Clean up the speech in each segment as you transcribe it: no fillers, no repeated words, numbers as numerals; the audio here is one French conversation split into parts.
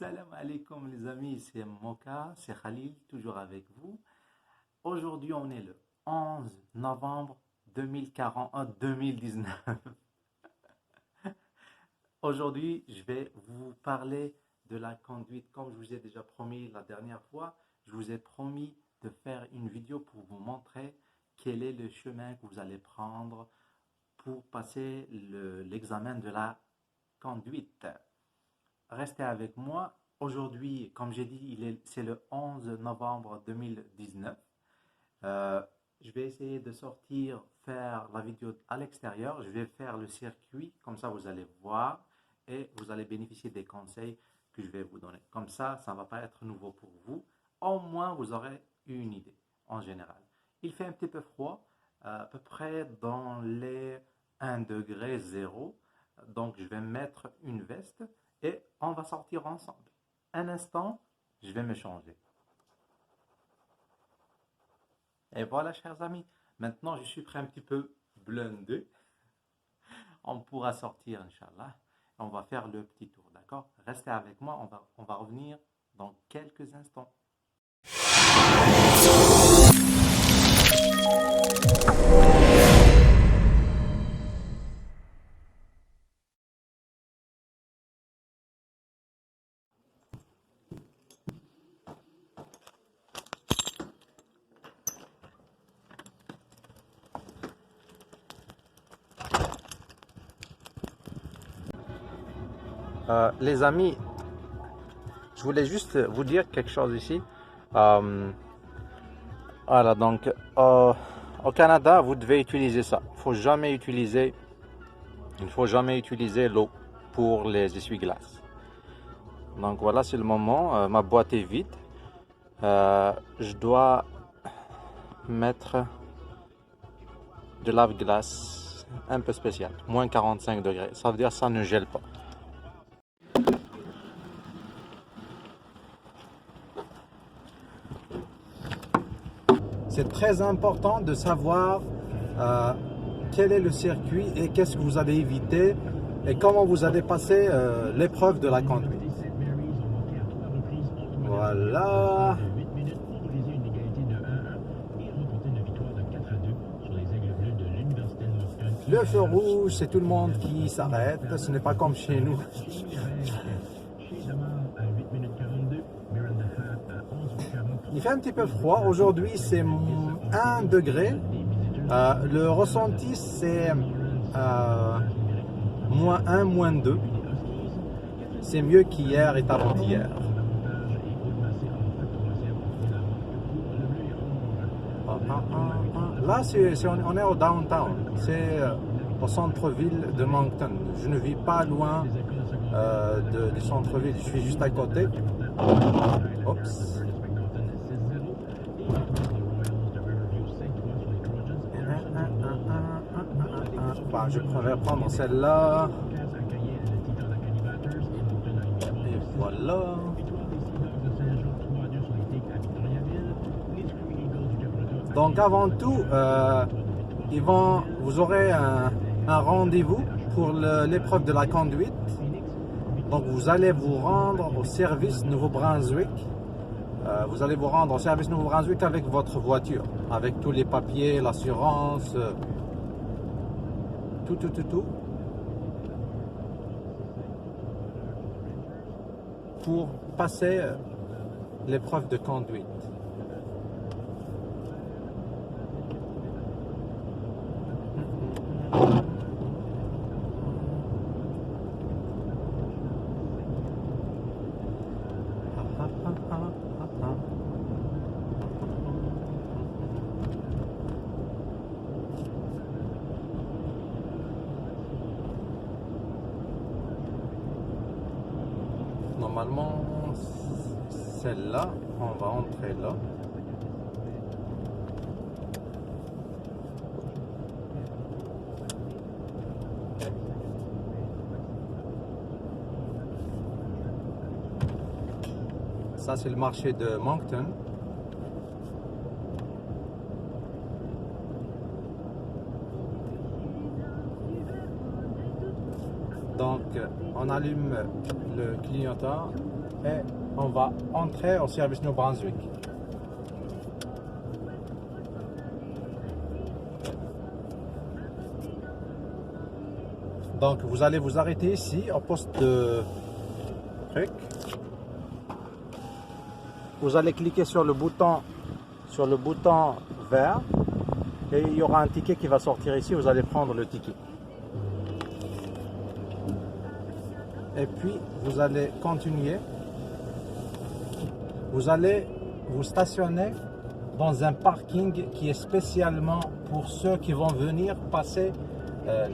Salam alaikum les amis, c'est Moka, c'est Khalil, toujours avec vous. Aujourd'hui on est le 11 novembre 2019. Aujourd'hui je vais vous parler de la conduite. Comme je vous ai déjà promis la dernière fois, je vous ai promis de faire une vidéo pour vous montrer quel est le chemin que vous allez prendre pour passer l'examen de la conduite. Restez avec moi. Aujourd'hui, comme j'ai dit, c'est le 11 novembre 2019. Je vais essayer de faire la vidéo à l'extérieur. Je vais faire le circuit, comme ça vous allez voir et vous allez bénéficier des conseils que je vais vous donner. Comme ça ne va pas être nouveau pour vous. Au moins, vous aurez une idée en général. Il fait un petit peu froid, à peu près dans les 1 degré 0. Donc, je vais mettre une veste et on va sortir ensemble. Un instant, je vais me changer. Et voilà, chers amis, maintenant je suis prêt un petit peu blindé. On pourra sortir, Inch'Allah. On va faire le petit tour, d'accord? Restez avec moi, on va revenir dans quelques instants. Les amis, je voulais juste vous dire quelque chose ici. Voilà, donc au Canada, vous devez utiliser ça. Il ne faut jamais utiliser l'eau pour les essuie-glaces. Donc voilà, c'est le moment. Ma boîte est vide. Je dois mettre de lave-glace un peu spécial, moins 45 degrés. Ça veut dire que ça ne gèle pas. C'est très important de savoir quel est le circuit et qu'est-ce que vous allez éviter et comment vous allez passer l'épreuve de la conduite. Voilà. Le feu rouge, c'est tout le monde qui s'arrête. Ce n'est pas comme chez nous. Il fait un petit peu froid. Aujourd'hui, c'est 1 degré. Le ressenti, c'est -1, -2. C'est mieux qu'hier et avant-hier. Là, on est au downtown. C'est au centre-ville de Moncton. Je ne vis pas loin du centre-ville. Je suis juste à côté. Oups. Je pourrais prendre celle-là. Et voilà. Donc avant tout, vous aurez un rendez-vous pour l'épreuve de la conduite. Donc vous allez vous rendre au service Nouveau-Brunswick. Vous allez vous rendre au service Nouveau-Brunswick avec votre voiture, avec tous les papiers, l'assurance, tout. Pour passer l'épreuve de conduite. Normalement, celle-là, on va entrer là. Ça, c'est le marché de Moncton. Donc, on allume le clignotant et on va entrer au service New Brunswick. Donc vous allez vous arrêter ici au poste de truc. Vous allez cliquer sur le bouton vert et il y aura un ticket qui va sortir ici. Vous allez prendre le ticket. Et puis vous allez continuer. Vous allez vous stationner dans un parking qui est spécialement pour ceux qui vont venir passer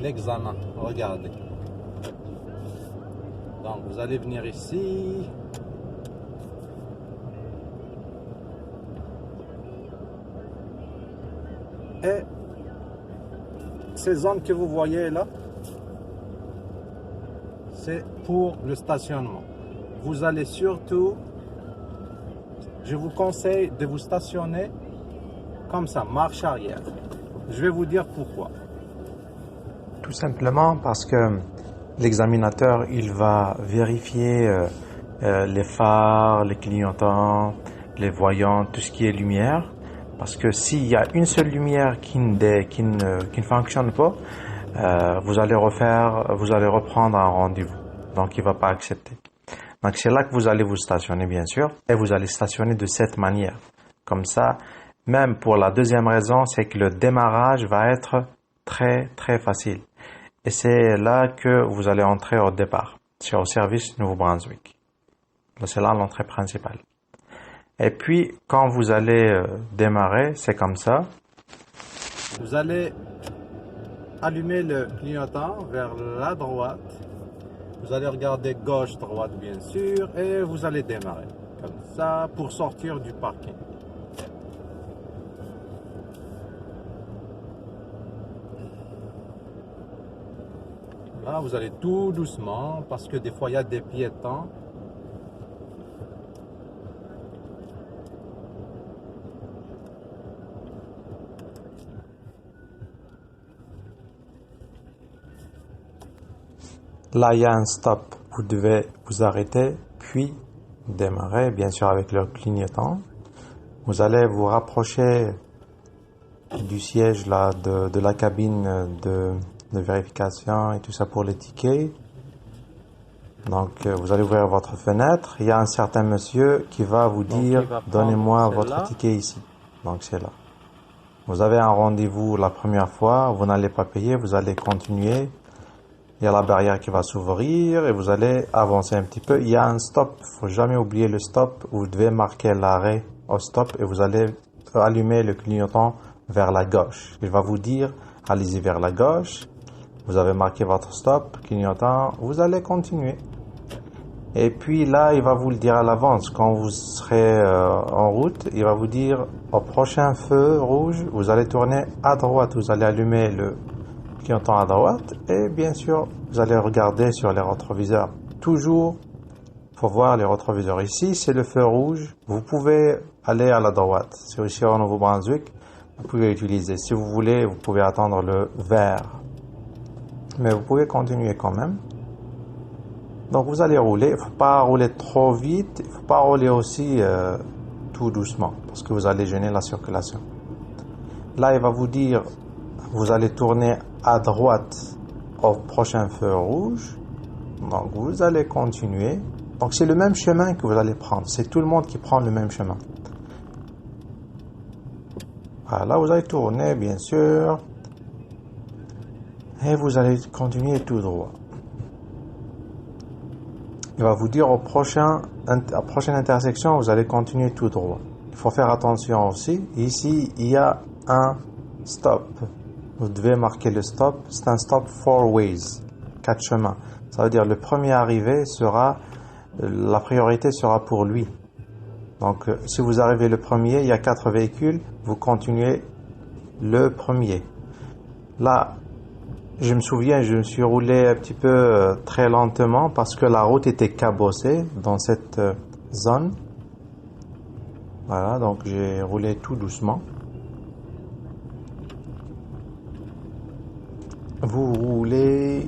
l'examen. Regardez. Donc vous allez venir ici. Et ces zones que vous voyez là, c'est pour le stationnement. Vous allez surtout, je vous conseille de vous stationner comme ça, marche arrière. Je vais vous dire pourquoi. Tout simplement parce que l'examinateur, il va vérifier les phares, les clignotants, les voyants, tout ce qui est lumière. Parce que s'il y a une seule lumière qui ne fonctionne pas, vous allez reprendre un rendez-vous. Donc, il ne va pas accepter. Donc, c'est là que vous allez vous stationner, bien sûr. Et vous allez stationner de cette manière. Comme ça, même pour la deuxième raison, c'est que le démarrage va être très, très facile. Et c'est là que vous allez entrer au départ, sur le service Nouveau-Brunswick. C'est là l'entrée principale. Et puis, quand vous allez démarrer, c'est comme ça. Vous allez allumer le clignotant vers la droite. Vous allez regarder gauche, droite, bien sûr. Et vous allez démarrer. Comme ça, pour sortir du parking. Là, vous allez tout doucement, parce que des fois, il y a des piétons. Là, il y a un stop. Vous devez vous arrêter, puis démarrer, bien sûr, avec le clignotant. Vous allez vous rapprocher du siège là, de la cabine de vérification et tout ça pour les tickets. Donc, vous allez ouvrir votre fenêtre. Il y a un certain monsieur qui va vous dire « Donnez-moi votre ticket ici ». Donc, c'est là. Vous avez un rendez-vous la première fois, vous n'allez pas payer, vous allez continuer. Il y a la barrière qui va s'ouvrir et vous allez avancer un petit peu. Il y a un stop. Il ne faut jamais oublier le stop. Vous devez marquer l'arrêt au stop et vous allez allumer le clignotant vers la gauche. Il va vous dire, allez-y vers la gauche. Vous avez marqué votre stop, clignotant. Vous allez continuer. Et puis là, il va vous le dire à l'avance. Quand vous serez en route, il va vous dire, au prochain feu rouge, vous allez tourner à droite. Vous allez allumer le clignotant à droite et bien sûr vous allez regarder sur les rétroviseurs. Toujours faut voir les rétroviseurs. Ici c'est le feu rouge, vous pouvez aller à la droite. C'est aussi au Nouveau-Brunswick, vous pouvez l'utiliser. Si vous voulez, vous pouvez attendre le vert, mais vous pouvez continuer quand même. Donc vous allez rouler, il ne faut pas rouler trop vite, il ne faut pas rouler aussi tout doucement parce que vous allez gêner la circulation. Là il va vous dire, vous allez tourner à droite au prochain feu rouge. Donc vous allez continuer. Donc c'est le même chemin que vous allez prendre. C'est tout le monde qui prend le même chemin. Voilà, vous allez tourner bien sûr. Et vous allez continuer tout droit. Il va vous dire à la prochaine intersection, vous allez continuer tout droit. Il faut faire attention aussi. Ici, il y a un stop. Vous devez marquer le stop. C'est un stop 4 ways, 4 chemins. Ça veut dire le premier arrivé la priorité sera pour lui. Donc, si vous arrivez le premier, il y a 4 véhicules, vous continuez le premier. Là, je me souviens, je me suis roulé un petit peu très lentement parce que la route était cabossée dans cette zone. Voilà, donc j'ai roulé tout doucement. Vous roulez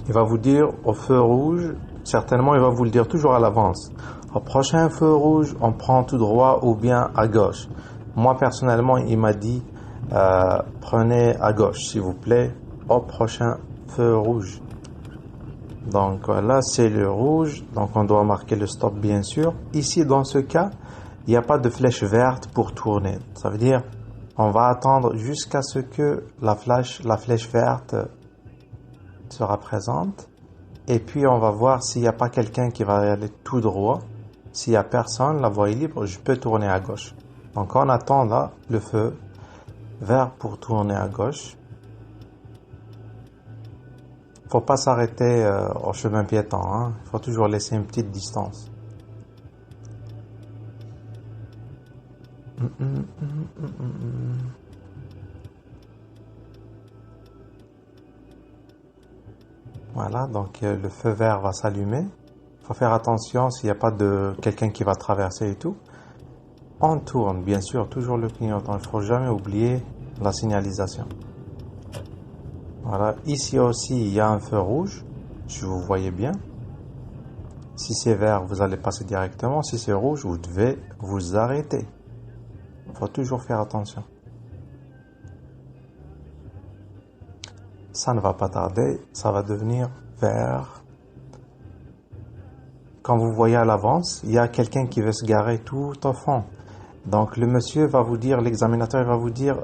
Il va vous dire au feu rouge, certainement il va vous le dire toujours à l'avance. Au prochain feu rouge, on prend tout droit ou bien à gauche. Moi personnellement, il m'a dit prenez à gauche s'il vous plaît au prochain feu rouge. Donc là c'est le rouge, donc on doit marquer le stop bien sûr. Ici dans ce cas, il n'y a pas de flèche verte pour tourner. Ça veut dire on va attendre jusqu'à ce que la flèche verte sera présente. Et puis on va voir s'il n'y a pas quelqu'un qui va aller tout droit. S'il n'y a personne, la voie est libre, je peux tourner à gauche. Donc on attend là le feu vert pour tourner à gauche. Faut pas s'arrêter au chemin piéton, hein. Il faut toujours laisser une petite distance. Voilà, donc le feu vert va s'allumer. Il faut faire attention s'il n'y a pas de quelqu'un qui va traverser et tout. On tourne, bien sûr, toujours le clignotant. Il ne faut jamais oublier la signalisation. Voilà, ici aussi, il y a un feu rouge, si vous voyez bien. Si c'est vert, vous allez passer directement. Si c'est rouge, vous devez vous arrêter. Il faut toujours faire attention. Ça ne va pas tarder, ça va devenir vert. Quand vous voyez à l'avance, il y a quelqu'un qui veut se garer tout au fond. Donc le monsieur va vous dire, l'examinateur va vous dire,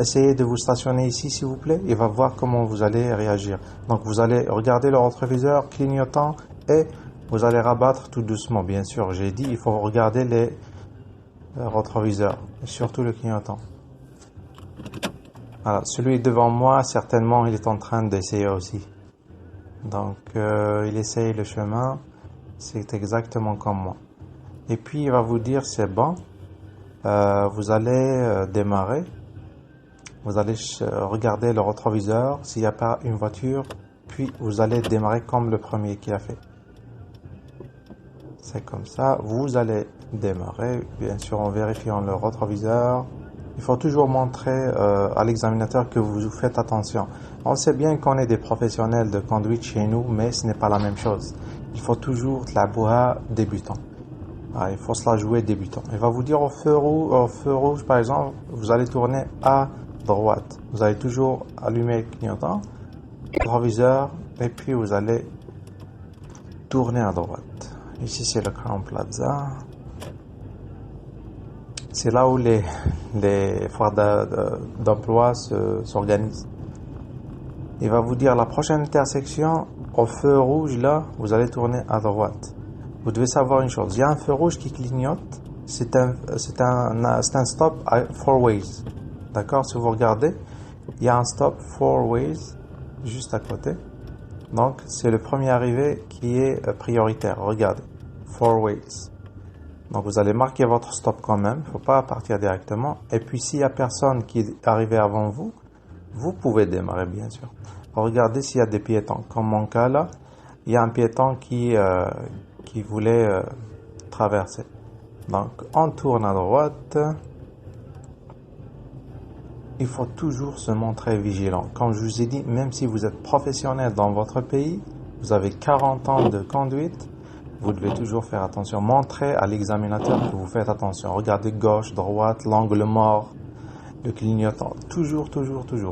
essayez de vous stationner ici s'il vous plaît. Il va voir comment vous allez réagir. Donc vous allez regarder le rétroviseur clignotant et vous allez rabattre tout doucement. Bien sûr, j'ai dit, il faut regarder les rétroviseurs, et surtout le clignotant. Voilà, celui devant moi, certainement, il est en train d'essayer aussi. Donc il essaye le chemin, c'est exactement comme moi. Et puis il va vous dire, c'est bon. Vous allez démarrer, vous allez regarder le rétroviseur s'il n'y a pas une voiture, puis vous allez démarrer comme le premier qui a fait. C'est comme ça, vous allez démarrer, bien sûr en vérifiant le rétroviseur. Il faut toujours montrer à l'examinateur que vous faites attention. On sait bien qu'on est des professionnels de conduite chez nous, mais ce n'est pas la même chose. Il faut toujours la boire débutant. Ah, il faut se la jouer débutant. Il va vous dire au feu rouge, par exemple, vous allez tourner à droite. Vous allez toujours allumer le clignotant, le rétroviseur, et puis vous allez tourner à droite. Ici, c'est le Crown Plaza. C'est là où les foires d'emploi s'organisent. Il va vous dire la prochaine intersection, au feu rouge, là, vous allez tourner à droite. Vous devez savoir une chose, il y a un feu rouge qui clignote, c'est un stop à 4 ways. D'accord, si vous regardez, il y a un stop 4 ways juste à côté. Donc, c'est le premier arrivé qui est prioritaire. Regardez, 4 ways. Donc, vous allez marquer votre stop quand même, il ne faut pas partir directement. Et puis, s'il n'y a personne qui est arrivé avant vous, vous pouvez démarrer, bien sûr. Regardez s'il y a des piétons. Comme mon cas là, il y a un piéton qui voulait traverser. Donc, on tourne à droite. Il faut toujours se montrer vigilant. Comme je vous ai dit, même si vous êtes professionnel dans votre pays, vous avez 40 ans de conduite, vous devez toujours faire attention. Montrez à l'examinateur que vous faites attention. Regardez gauche, droite, l'angle mort, le clignotant. Toujours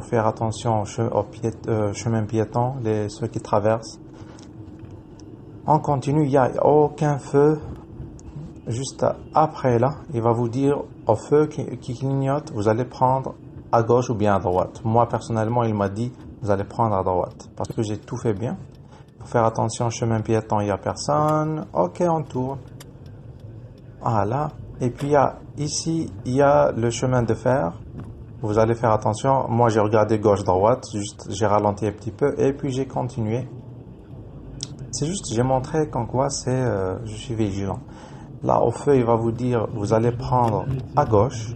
faire attention au chemin piéton, ceux qui traversent. On continue, il n'y a aucun feu. Juste après là, il va vous dire au feu qui clignote, vous allez prendre à gauche ou bien à droite. Moi personnellement, il m'a dit vous allez prendre à droite parce que j'ai tout fait bien. Faut faire attention, chemin piéton, il n'y a personne. Ok, on tourne. Voilà. Et puis ici, il y a le chemin de fer. Vous allez faire attention. Moi, j'ai regardé gauche-droite, juste j'ai ralenti un petit peu et puis j'ai continué. C'est juste, j'ai montré qu'en quoi je suis vigilant. Là, au feu, il va vous dire, vous allez prendre à gauche.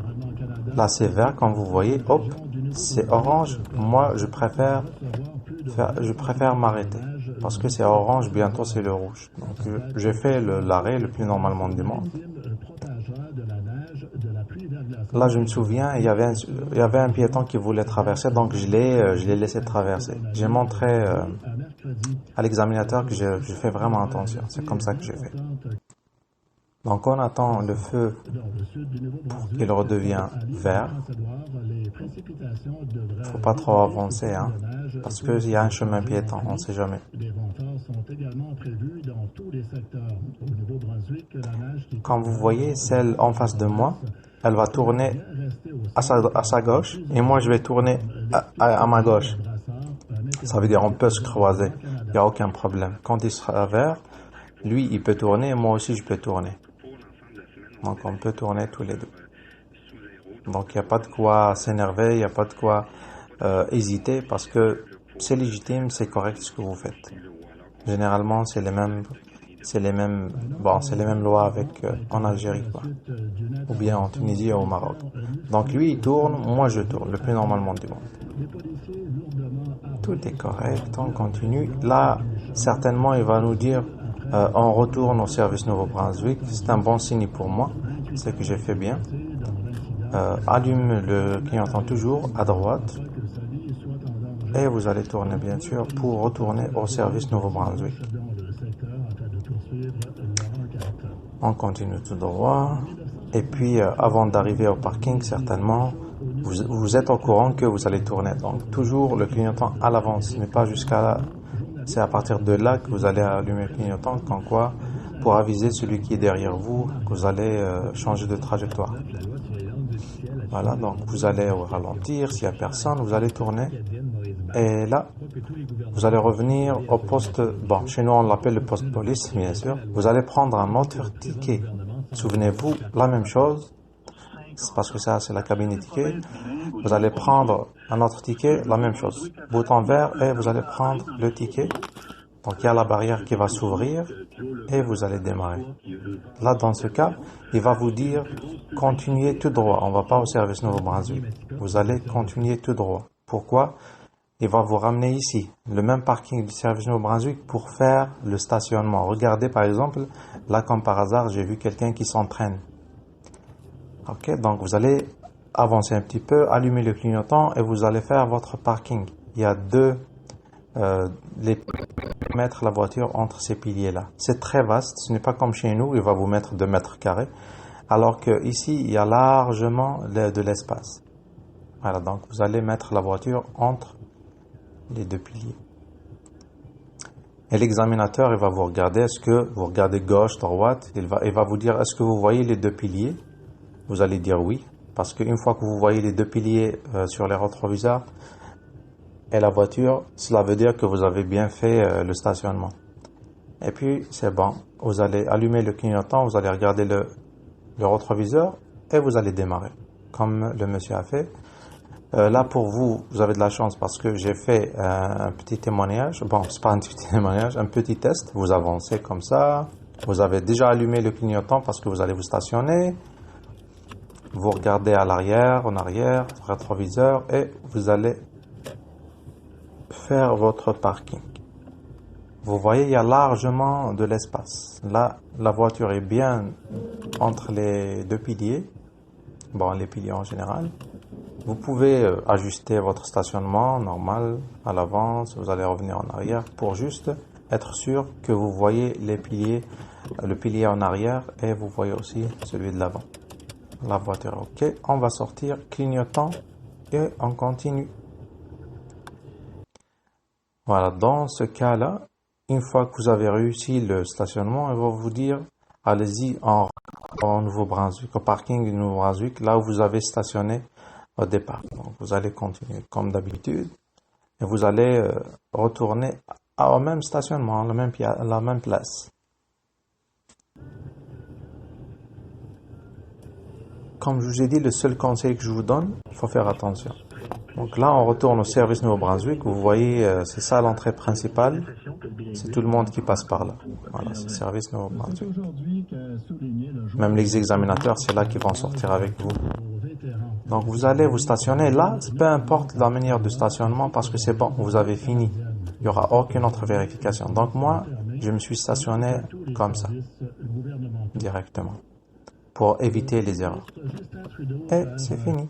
Là, c'est vert, comme vous voyez. Hop, c'est orange. Moi, je préfère m'arrêter. Parce que c'est orange, bientôt c'est le rouge. Donc, j'ai fait l'arrêt le plus normalement du monde. Là, je me souviens, il y avait un piéton qui voulait traverser, donc je l'ai laissé traverser. J'ai montré à l'examinateur que je fais vraiment attention. C'est comme ça que je fais. Donc on attend le feu pour qu'il redevienne vert. Il ne faut pas trop avancer, hein, parce qu'il y a un chemin piéton, on ne sait jamais. Comme vous voyez, celle en face de moi, elle va tourner à sa gauche et moi je vais tourner à ma gauche. Ça veut dire on peut se croiser, il n'y a aucun problème. Quand il sera vert, lui il peut tourner et moi aussi je peux tourner. Donc on peut tourner tous les deux. Donc il n'y a pas de quoi s'énerver, il n'y a pas de quoi hésiter parce que c'est légitime, c'est correct ce que vous faites. Généralement c'est les mêmes lois avec en Algérie quoi. Ou bien en Tunisie ou au Maroc. Donc lui il tourne, moi je tourne, le plus normalement du monde. Tout est correct, on continue. Là, certainement il va nous dire on retourne au service Nouveau-Brunswick. C'est un bon signe pour moi, c'est que j'ai fait bien. Allume le clignotant toujours à droite et vous allez tourner bien sûr pour retourner au service Nouveau-Brunswick. On continue tout droit et puis avant d'arriver au parking certainement vous êtes au courant que vous allez tourner, donc toujours le clignotant à l'avance mais pas jusqu'à là. C'est à partir de là que vous allez allumer le clignotant, comme quoi, pour aviser celui qui est derrière vous, que vous allez changer de trajectoire. Voilà, donc vous allez ralentir, s'il n'y a personne, vous allez tourner. Et là, vous allez revenir au poste, bon, chez nous on l'appelle le poste police, bien sûr. Vous allez prendre un autre ticket. Souvenez-vous, la même chose, c'est parce que ça c'est la cabine des tickets. Vous allez prendre un autre ticket, la même chose. Bouton vert et vous allez prendre le ticket. Donc il y a la barrière qui va s'ouvrir et vous allez démarrer. Là dans ce cas, il va vous dire continuez tout droit. On ne va pas au service Nouveau-Brunswick. Vous allez continuer tout droit. Pourquoi? Il va vous ramener ici, le même parking du service Nouveau-Brunswick pour faire le stationnement. Regardez par exemple, là comme par hasard, j'ai vu quelqu'un qui s'entraîne. Ok, donc vous allez avancer un petit peu, allumer le clignotant et vous allez faire votre parking. Il y a mettre la voiture entre ces piliers-là. C'est très vaste, ce n'est pas comme chez nous, il va vous mettre 2 mètres carrés, alors que ici il y a largement de l'espace. Voilà, donc vous allez mettre la voiture entre les 2 piliers. Et l'examinateur, il va vous regarder, est-ce que vous regardez gauche, droite, il va vous dire, est-ce que vous voyez les 2 piliers? Vous allez dire oui, parce qu'une fois que vous voyez les 2 piliers sur les rétroviseurs et la voiture, cela veut dire que vous avez bien fait le stationnement. Et puis, c'est bon, vous allez allumer le clignotant, vous allez regarder le rétroviseur et vous allez démarrer, comme le monsieur a fait. Là, pour vous, vous avez de la chance parce que j'ai fait un petit témoignage. Bon, c'est pas un petit témoignage, un petit test. Vous avancez comme ça. Vous avez déjà allumé le clignotant parce que vous allez vous stationner. Vous regardez à l'arrière, en arrière, rétroviseur et vous allez faire votre parking. Vous voyez, il y a largement de l'espace. Là, la voiture est bien entre les 2 piliers. Bon, les piliers en général. Vous pouvez ajuster votre stationnement normal à l'avance. Vous allez revenir en arrière pour juste être sûr que vous voyez les piliers, le pilier en arrière et vous voyez aussi celui de l'avant. La voiture est OK. On va sortir, clignotant et on continue. Voilà, dans ce cas-là, une fois que vous avez réussi le stationnement, il va vous dire allez-y en Nouveau-Brunswick, au parking du Nouveau-Brunswick, là où vous avez stationné au départ. Donc vous allez continuer comme d'habitude et vous allez retourner au même stationnement, à la même place. Comme je vous ai dit, le seul conseil que je vous donne, il faut faire attention. Donc là, on retourne au service Nouveau-Brunswick. Vous voyez, c'est ça l'entrée principale. C'est tout le monde qui passe par là. Voilà, c'est le service Nouveau-Brunswick. Même les examinateurs, c'est là qu'ils vont sortir avec vous. Donc vous allez vous stationner là, peu importe la manière de stationnement parce que c'est bon, vous avez fini. Il n'y aura aucune autre vérification. Donc moi, je me suis stationné comme ça, directement, pour éviter les erreurs. Et c'est fini.